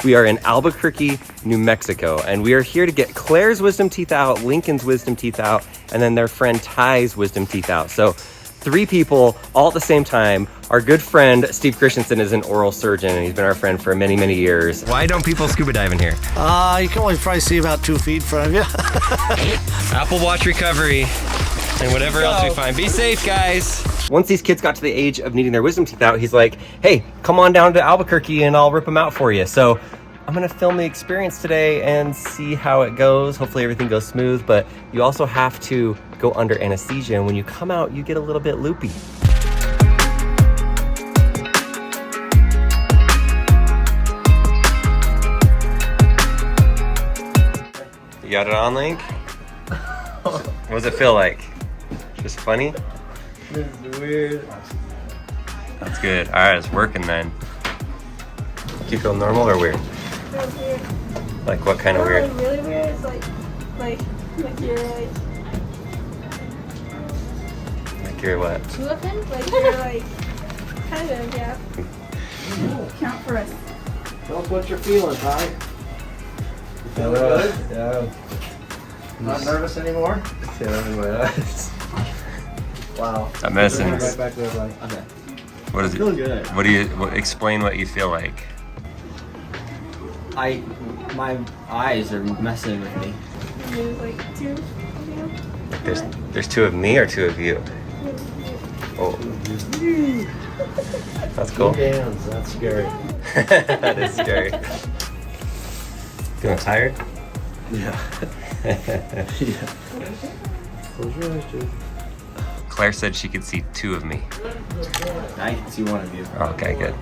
We are in Albuquerque, New Mexico, and we are here to get Claire's wisdom teeth out, Lincoln's wisdom teeth out, and then their friend Ty's wisdom teeth out. So 3 people all at the same time. Our good friend Steve Christensen is an oral surgeon, and he's been our friend for many, many years. Why don't people scuba dive in here? You can only probably see about 2 feet in front of you. Apple Watch recovery and whatever else we find. Be safe, guys. Once these kids got to the age of needing their wisdom teeth out, he's like, hey, come on down to Albuquerque and I'll rip them out for you. So I'm gonna film the experience today and see how it goes. Hopefully everything goes smooth, but you also have to go under anesthesia, and when you come out, you get a little bit loopy. You got it on, Link? What does it feel like? Just funny? This is weird. That's good. All right, it's working then. Do you feel normal or weird? It feels weird. Like what kind of weird? Like really weird. It's like you're Like you're what? 2 of them. Like you're like kind of yeah. Count for us. Tell us what you're feeling, Ty. You feeling good? Yeah. Not nervous anymore? Wow. That medicine. Right back there, buddy. Okay. What is it? Feeling good. What do you explain what you feel like? My eyes are messing with me. There's like 2 of you. There's 2 of me or 2 of you? Oh. That's cool. Hands, that's scary. That is scary. Feeling tired? Yeah. Yeah. Close your eyes, dude. Claire said she could see 2 of me. I can see one of you. Okay, good.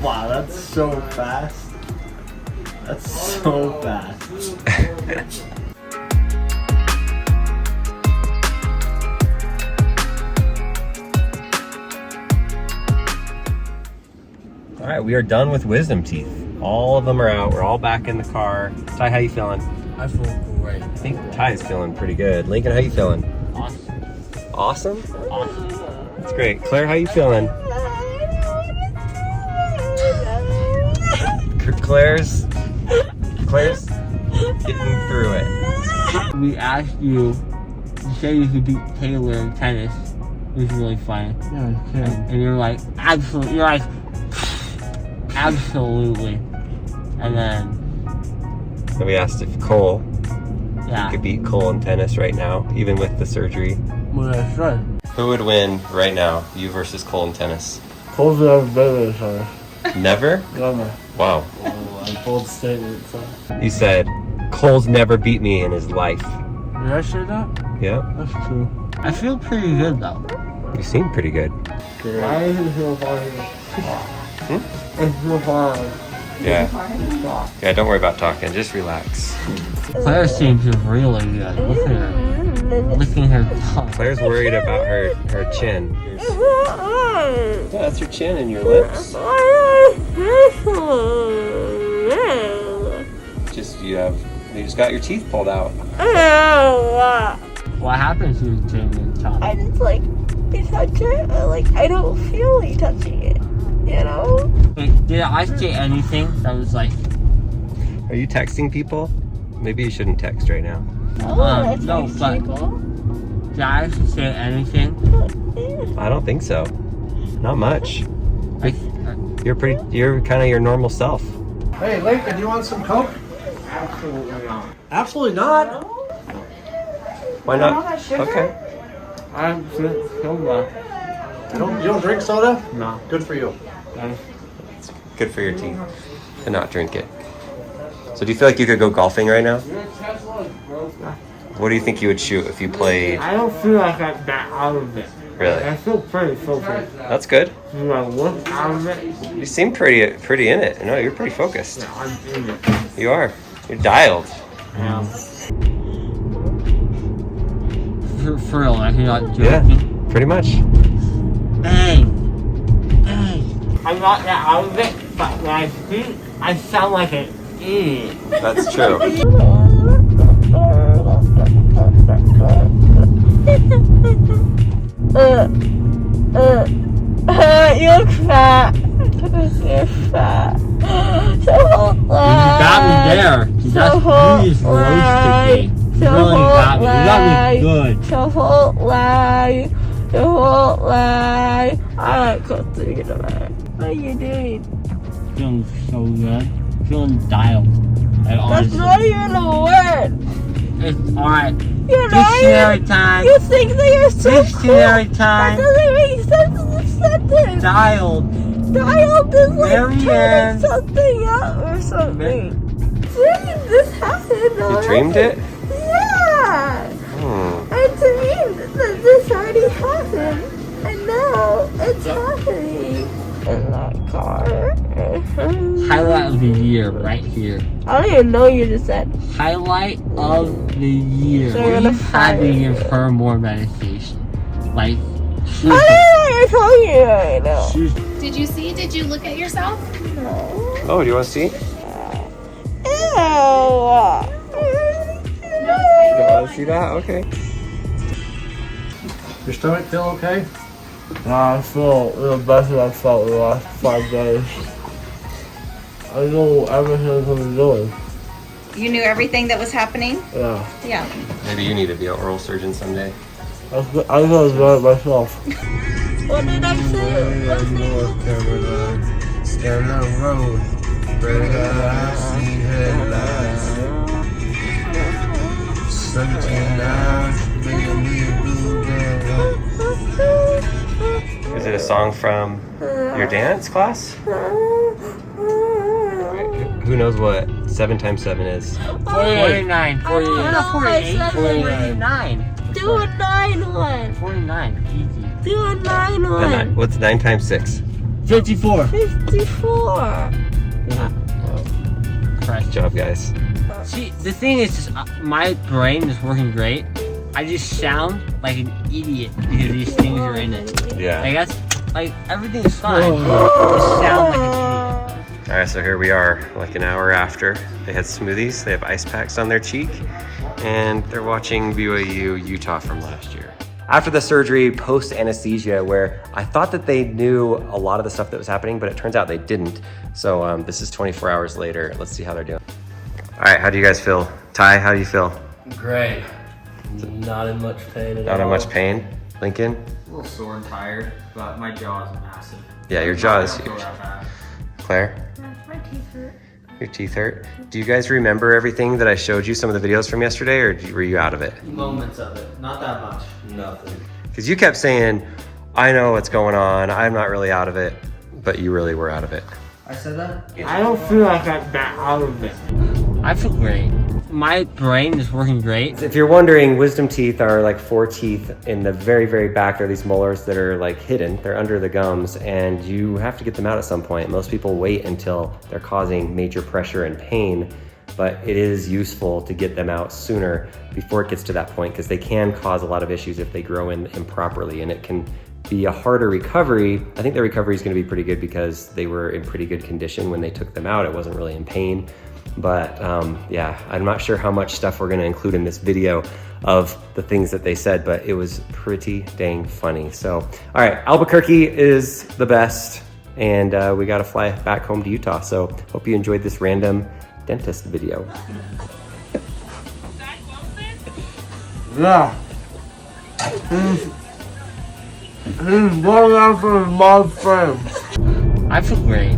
Wow, that's so fast. That's so fast. All right, we are done with wisdom teeth. All of them are out. We're all back in the car. Ty, how you feeling? I feel great. I think Ty's feeling pretty good. Lincoln, how you feeling? Awesome. Awesome? Awesome. That's great. Claire, how you feeling? Claire's getting through it. We asked you, you said you could beat Taylor in tennis, which is really funny. Yeah, I can. And you're like, absolutely. You're like, absolutely. And then, We asked if Cole yeah. could beat Cole in tennis right now, even with the surgery. What did I say? Who would win right now, you versus Cole in tennis? Cole's never better than each other. Never? Never. Wow. Bold statement, so. You said, Cole's never beat me in his life. Did I say that? Yeah, That's true. I feel pretty good though. you seem pretty good. Why does it feel fine? Hmm? It feels fine. Yeah. Yeah, don't worry about talking. Just relax. Claire seems really good. Look at her. Licking her tongue. Claire's worried about her chin. Yeah, that's your chin and your lips. You just got your teeth pulled out. What happens to your chin and tongue? I just like you touch it. I don't feel like touching it. You know? Wait, did I say anything that was like, Are you texting people? Maybe you shouldn't text right now. Oh, no, but did I actually say anything? I don't think so. Not much. Like, You're kind of your normal self. Hey, Lincoln, do you want some Coke? absolutely not. Absolutely not. Why not? Okay. I'm just so bad. You don't drink soda? No. Good for you. It's good for your teeth to not drink it. So do you feel like you could go golfing right now? What do you think you would shoot if you played? I don't feel like I'm that out of it. Really? I feel pretty focused. That's good. Do I look out of it? You seem pretty in it. No, you're pretty focused. Yeah, I'm in it. You are. You're dialed. Yeah. For real, like you're not joking. Yeah, pretty much. Bang! Bang! I'm not that out of it, but when I speak, I sound like an idiot. That's true. You look fat. You're fat. So hold You got me there. That's really roasted me. You really got me. You got me good. Chipotle. I like cooking tonight. What are you doing? Feeling so good. Feeling dialed. Like, That's honestly. not even a word. It's alright. You're Dictionary not time. You think that you're so Dictionary cool. time. That doesn't make sense in the sentence. Dialed. Dialed is like Marianne. turning something up or something. Dude, this happened already. You dreamed it? Yeah. Hmm. And to me, this already happened. And now it's happening in that car. Highlight of the year right here. I don't even know what you just said. Highlight of the year. So you're gonna We had to fire give me. her more medication. Like, I don't know what you're talking about right now. Did you see? Did you look at yourself? No. Oh, do you want to see? Ew. You want to see that? Okay. Your stomach feel okay? I feel the best that I've felt in the last 5 days. I know everything I'm doing. You knew everything that was happening? Yeah. Yeah. Maybe you need to be an oral surgeon someday. I was gonna do it myself. What did I say? What did North Carolina, down the road, where I see headlights. 17 hours, making me a blue girl. Is it a song from your dance class? Who knows what 7 times 7 is? 49, 48, I said 49. Do a 9 one. 49, easy. Do a 9 one. What's 9 times 6? 54. 54. Good job, guys. See, the thing is, just, my brain is working great. I just sound like an idiot because these things are in it. Yeah. Like, that's, like, everything is fine. I just sound like an idiot. All right, so here we are, like an hour after. They had smoothies, they have ice packs on their cheek, and they're watching BYU Utah from last year. After the surgery, post anesthesia, where I thought that they knew a lot of the stuff that was happening, but it turns out they didn't. So this is 24 hours later. Let's see how they're doing. All right, how do you guys feel? Ty, how do you feel? Great. Not in much pain at all. Not in much pain? Lincoln? A little sore and tired, but my jaw is massive. Yeah, your jaw is I don't feel huge. that bad. Claire? My teeth hurt. Your teeth hurt? Do you guys remember everything that I showed you, some of the videos from yesterday, or were you out of it? Moments of it, not that much. Nothing. Because you kept saying, I know what's going on, I'm not really out of it, but you really were out of it. I said that? I don't feel like I'm that out of it. I feel great. My brain is working great. If you're wondering, wisdom teeth are like 4 teeth in the very, very back. They're these molars that are like hidden. They're under the gums, and you have to get them out at some point. Most people wait until they're causing major pressure and pain, but it is useful to get them out sooner before it gets to that point, because they can cause a lot of issues if they grow in improperly, and it can be a harder recovery. I think the recovery is going to be pretty good because they were in pretty good condition when they took them out. It wasn't really in pain. But yeah, I'm not sure how much stuff we're going to include in this video of the things that they said, but it was pretty dang funny. So, all right, Albuquerque is the best, and we got to fly back home to Utah. So hope you enjoyed this random dentist video. Yeah. He's going after his mom's friend. I feel great.